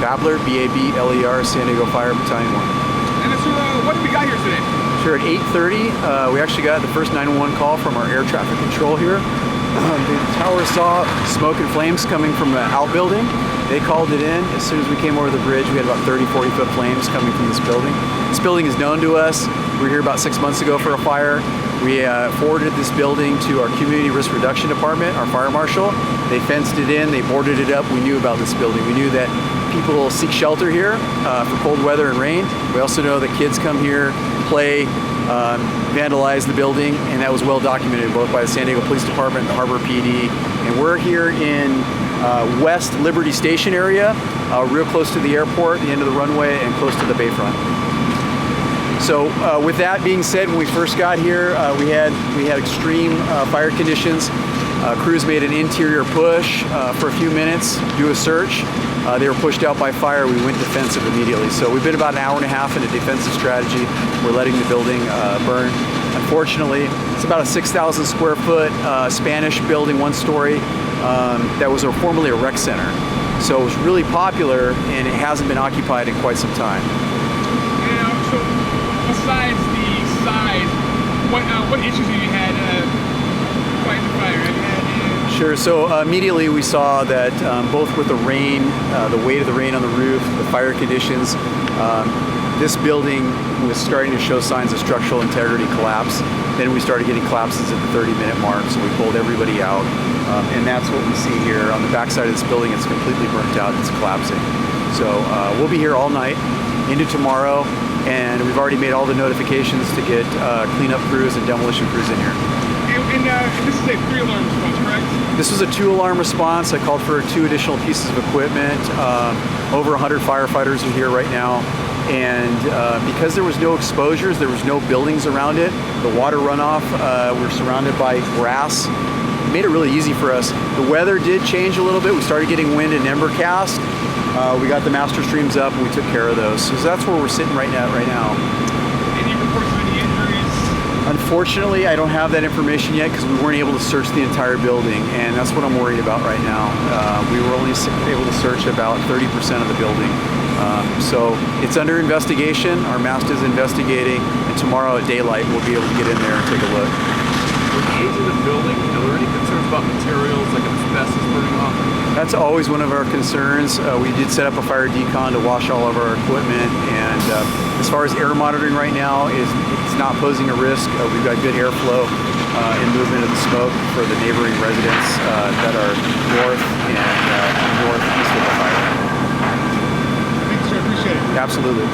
Babler, B-A-B-L-E-R, San Diego Fire Battalion 1. And so, what do we got here today? Sure, at 8:30, we actually got the first 911 call from our air traffic control here. The tower saw smoke and flames coming from an outbuilding. They called it in. As soon as we came over the bridge, we had about 30, 40-foot flames coming from this building. This building is known to us. We were here about 6 months ago for a fire. We forwarded this building to our Community Risk Reduction Department, our fire marshal. They fenced it in, they boarded it up. We knew about this building. We knew that people seek shelter here for cold weather and rain. We also know that kids come here, play, vandalize the building, and that was well documented both by the San Diego Police Department and the Harbor PD. And we're here in West Liberty Station area, real close to the airport, the end of the runway, and close to the bayfront. So with that being said, when we first got here, we had extreme fire conditions. Crews made an interior push for a few minutes, do a search. They were pushed out by fire. We went defensive immediately. So we've been about an hour and a half in a defensive strategy. We're letting the building burn. Unfortunately, it's about a 6,000 square foot Spanish building, one story, that was formerly a rec center. So it was really popular, and it hasn't been occupied in quite some time. Yeah, so besides the size, what issues have you had fighting the fire? Have you had Sure. So immediately we saw that both with the rain, the weight of the rain on the roof, the fire conditions, this building was starting to show signs of structural integrity collapse. Then we started getting collapses at the 30-minute mark, so we pulled everybody out. And that's what we see here on the backside of this building. It's completely burnt out. It's collapsing. So we'll be here all night into tomorrow, and we've already made all the notifications to get cleanup crews and demolition crews in here. And this is a 3-alarm response, correct? This was a 2-alarm response. I called for 2 additional pieces of equipment. Over 100 firefighters are here right now. And because there was no exposures, there was no buildings around it, the water runoff, we're surrounded by grass. It made it really easy for us. The weather did change a little bit. We started getting wind and ember cast. We got the master streams up and we took care of those. So that's where we're sitting right now. Any reports of any injuries? Unfortunately, I don't have that information yet because we weren't able to search the entire building, and that's what I'm worried about right now. We were only able to search about 30% of the building. So it's under investigation. Our mast is investigating, and tomorrow at daylight we'll be able to get in there and take a look. With the age of the building, are there any concerns about materials like asbestos burning off? That's always one of our concerns. We did set up a fire decon to wash all of our equipment, and as far as air monitoring right now, it's not posing a risk. We've got good airflow and movement of the smoke for the neighboring residents that are north and northeast of the fire. Thanks, sir. Appreciate it. Absolutely.